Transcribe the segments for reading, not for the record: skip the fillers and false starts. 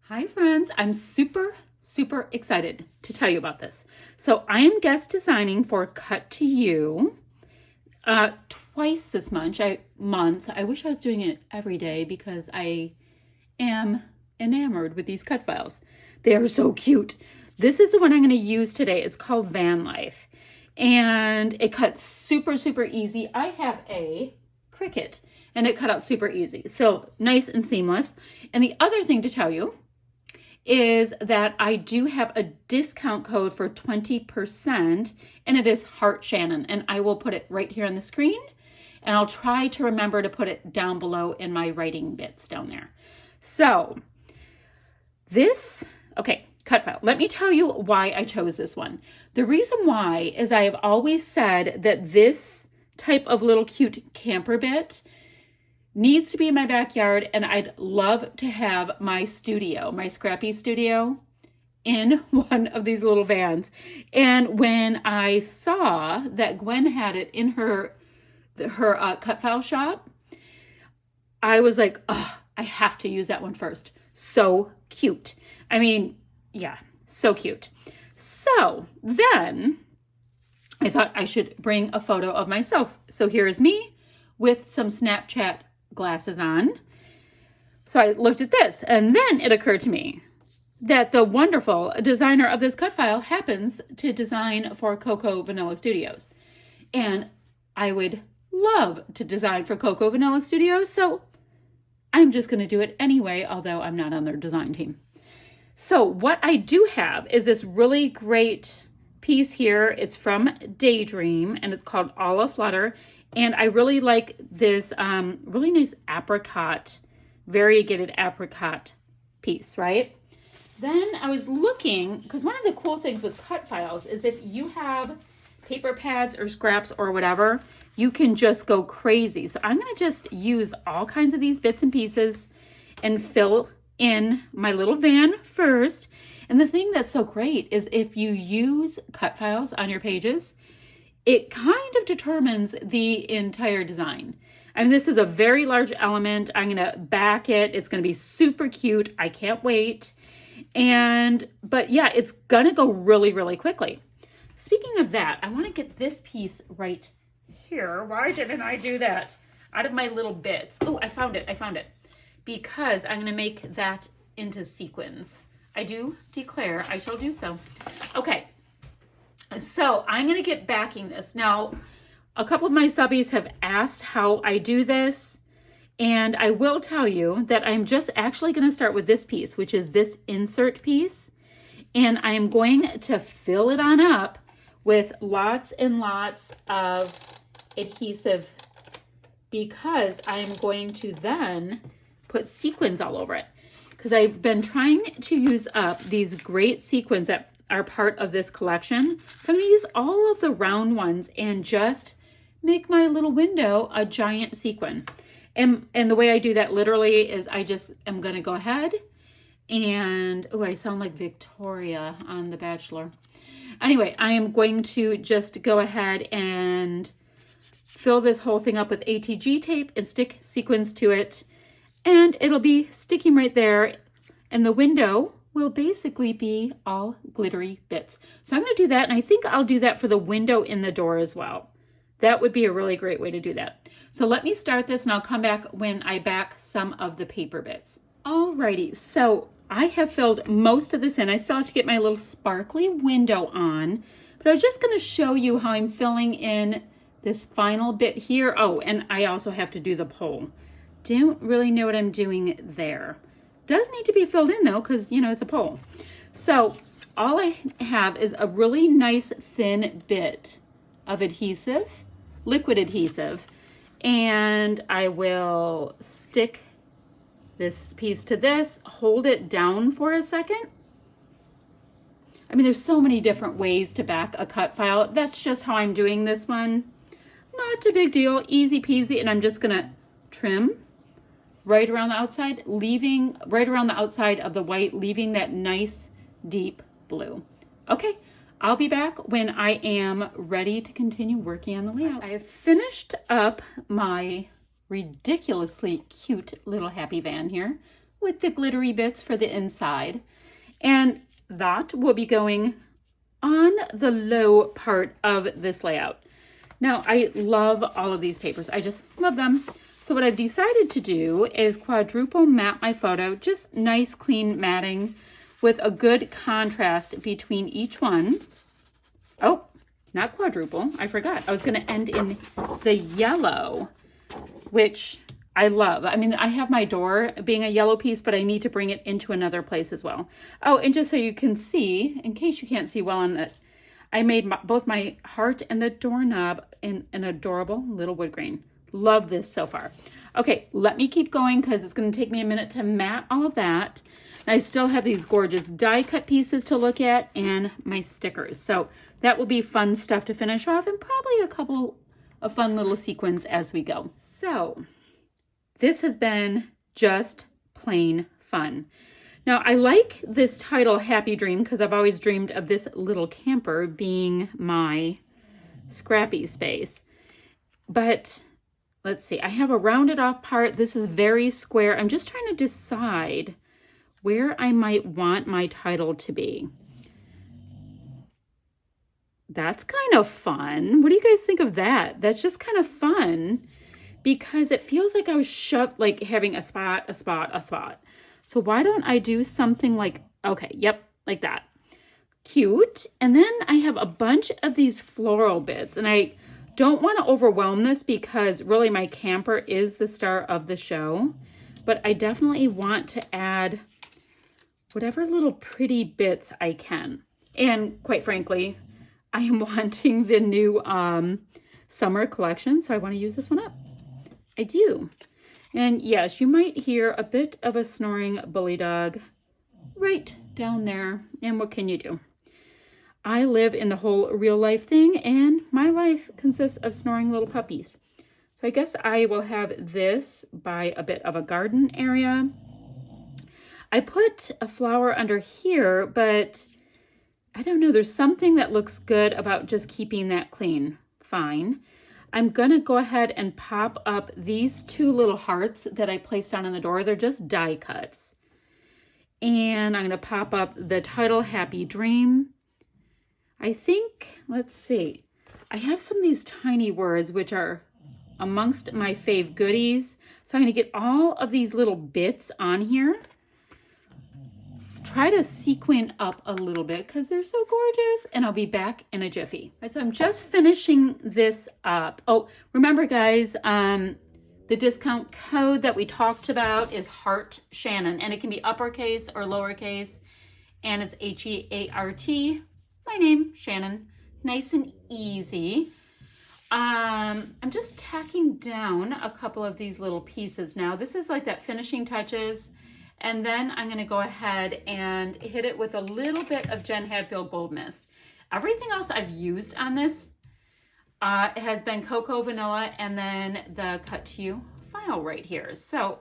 Hi friends, I'm super excited to tell you about this. So I am guest designing for Cut to You twice this month. I wish I was doing it every day because I am enamored with these cut files. They are so cute. This is the one I'm going to use today. It's called Van Life and it cuts super easy. I have a Cricut and it cut out super easy. So nice and seamless. And the other thing to tell you is that I do have a discount code for 20% and it is Heart Shannon, and I will put it right here on the screen and I'll try to remember to put it down below in my writing bits down there. So okay, Cutfile. Let me tell you why I chose this one. The reason why is I have always said that this type of little cute camper bit needs to be in my backyard, and I'd love to have my studio, my scrappy studio, in one of these little vans. And when I saw that Gwen had it in her cut file shop, I was like, oh, I have to use that one first. So cute. I mean, yeah, so cute. So then I thought I should bring a photo of myself. So here's me with some Snapchat glasses on. So I looked at this, and then it occurred to me that the wonderful designer of this cut file happens to design for Coco Vanilla Studios. And I would love to design for Coco Vanilla Studios, so I'm just going to do it anyway, although I'm not on their design team. So what I do have is this really great piece here. It's from Daydream, and it's called All Aflutter. And I really like this really nice apricot, variegated apricot piece, right? Then I was looking, because one of the cool things with cut files is if you have paper pads or scraps or whatever, you can just go crazy. So I'm going to just use all kinds of these bits and pieces and fill in my little van first. And the thing that's so great is if you use cut files on your pages, it kind of determines the entire design. I mean, this is a very large element. I'm going to back it. It's going to be super cute. I can't wait. But yeah, it's going to go really quickly. Speaking of that, I want to get this piece right here. Why didn't I do that? Out of my little bits. Oh, I found it. Because I'm going to make that into sequins. I do declare I shall do so. Okay. So I'm going to get backing this. Now, a couple of my subbies have asked how I do this, and I will tell you that I'm just actually going to start with this piece, which is this insert piece, and I'm going to fill it on up with lots and lots of adhesive because I'm going to then put sequins all over it, because I've been trying to use up these great sequins that are part of this collection. So I'm going to use all of the round ones and just make my little window a giant sequin. And the way I do that literally is I just am going to go ahead and, oh, I sound like Victoria on The Bachelor. Anyway, I am going to just go ahead and fill this whole thing up with ATG tape and stick sequins to it. And it'll be sticking right there. And the window will basically be all glittery bits. So I'm going to do that, and I think I'll do that for the window in the door as well. That would be a really great way to do that. So let me start this, and I'll come back when I back some of the paper bits. Alrighty, so I have filled most of this in. I still have to get my little sparkly window on, but I was just going to show you how I'm filling in this final bit here. Oh, and I also have to do the pole. Don't really know what I'm doing there. Does need to be filled in though, because you know it's a pole. So all I have is a really nice thin bit of adhesive, liquid adhesive, and I will stick this piece to this, hold it down for a second. I mean, there's so many different ways to back a cut file. That's just how I'm doing this one. Not a big deal, easy peasy, and I'm just gonna trim right around the outside, leaving right around the outside of the white, leaving that nice deep blue. Okay, I'll be back when I am ready to continue working on the layout. I have finished up my ridiculously cute little happy van here with the glittery bits for the inside. And that will be going on the low part of this layout. Now, I love all of these papers. I just love them. So what I've decided to do is quadruple mat my photo, just nice clean matting with a good contrast between each one. Oh, not quadruple, I forgot. I was gonna end in the yellow, which I love. I mean, I have my door being a yellow piece, but I need to bring it into another place as well. Oh, and just so you can see, in case you can't see well on it, I made both my heart and the doorknob in an adorable little wood grain. Love this so far. Okay, let me keep going because it's going to take me a minute to mat all of that. I still have these gorgeous die cut pieces to look at and my stickers. So that will be fun stuff to finish off and probably a couple of fun little sequins as we go. So this has been just plain fun. Now, I like this title, Happy Dream, because I've always dreamed of this little camper being my scrappy space. But let's see, I have a rounded off part. This is very square. I'm just trying to decide where I might want my title to be. That's kind of fun. What do you guys think of that? That's just kind of fun because it feels like I was shoved, like having a spot, a spot, a spot. So why don't I do something like, okay, yep, like that. Cute. And then I have a bunch of these floral bits, and I don't want to overwhelm this because really my camper is the star of the show, but I definitely want to add whatever little pretty bits I can. And quite frankly, I am wanting the new summer collection, so I want to use this one up. I do. And yes, you might hear a bit of a snoring bully dog right down there. And what can you do? I live in the whole real life thing, and my life consists of snoring little puppies. So I guess I will have this by a bit of a garden area. I put a flower under here, but I don't know. There's something that looks good about just keeping that clean. Fine. I'm going to go ahead and pop up these two little hearts that I placed down on the door. They're just die cuts. And I'm going to pop up the title, Happy Dream. I think, let's see, I have some of these tiny words which are amongst my fave goodies. So I'm going to get all of these little bits on here. Try to sequin up a little bit because they're so gorgeous, and I'll be back in a jiffy. Right, so I'm just finishing this up. Oh, remember guys, the discount code that we talked about is Heart Shannon, and it can be uppercase or lowercase, and it's H-E-A-R-T. My name, Shannon. Nice and easy. I'm just tacking down a couple of these little pieces now. This is like that finishing touches. And then I'm going to go ahead and hit it with a little bit of Jen Hadfield Gold Mist. Everything else I've used on this has been Cocoa Vanilla and then the Cut to You file right here. So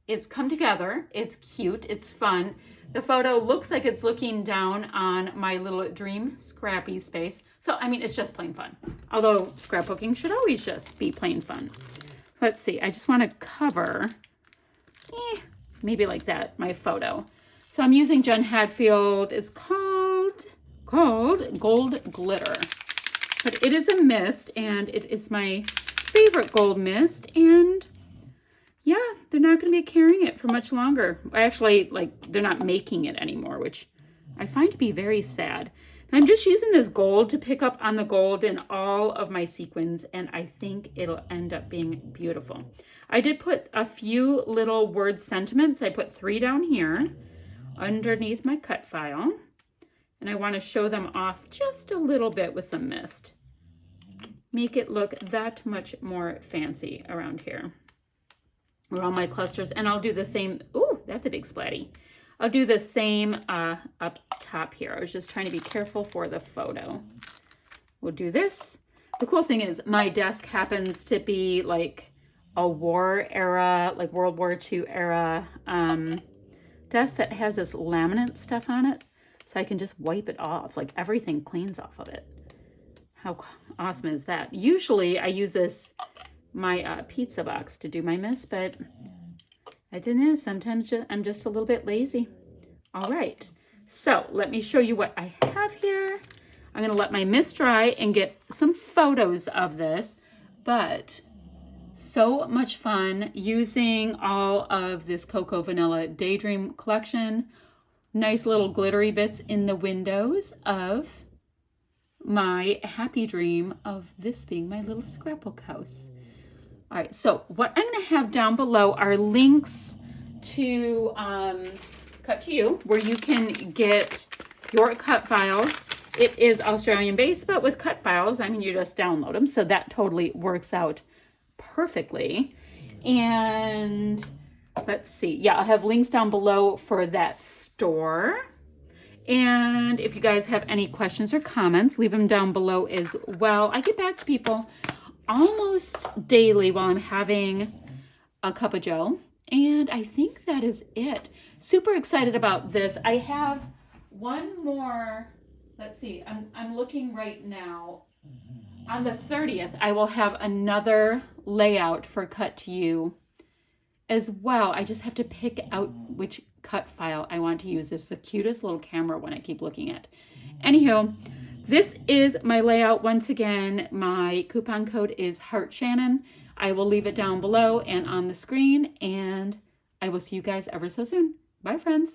it's come together. It's cute. It's fun. The photo looks like it's looking down on my little dream scrappy space. So, I mean, it's just plain fun. Although scrapbooking should always just be plain fun. Let's see. I just want to cover... maybe like that, my photo. So I'm using Jen Hadfield. It's called Gold Glitter. But it is a mist, and it is my favorite gold mist. And yeah, they're not going to be carrying it for much longer. Actually, like, they're not making it anymore, which I find to be very sad. And I'm just using this gold to pick up on the gold in all of my sequins, and I think it'll end up being beautiful. I did put a few little word sentiments. I put 3 down here underneath my cut file, and I want to show them off just a little bit with some mist. Make it look that much more fancy around here, around my clusters. And I'll do the same. Ooh, that's a big splatty. I'll do the same up top here. I was just trying to be careful for the photo. We'll do this. The cool thing is my desk happens to be like a war era, like World War II era desk that has this laminate stuff on it. So I can just wipe it off. Like everything cleans off of it. How awesome is that? Usually I use this, my pizza box to do my mist, but I don't know, sometimes I'm just a little bit lazy. All right, so let me show you what I have here. I'm gonna let my mist dry and get some photos of this, but so much fun using all of this Cocoa Vanilla Daydream collection. Nice little glittery bits in the windows of my happy dream of this being my little scrapbook house. All right, so what I'm going to have down below are links to Cut to You, where you can get your cut files. It is Australian based, but with cut files, I mean, you just download them, so that totally works out perfectly. And let's see, yeah, I'll have links down below for that store. And if you guys have any questions or comments, leave them down below as well. I get back to people almost daily while I'm having a cup of joe. And I think that is it. Super excited about this. I have one more, let's see, I'm looking right now. On the 30th, I will have another layout for Cut to You as well. I just have to pick out which cut file I want to use. This is the cutest little camera one I keep looking at. Anywho, this is my layout. Once again, my coupon code is HeartShannon. I will leave it down below and on the screen, and I will see you guys ever so soon. Bye, friends.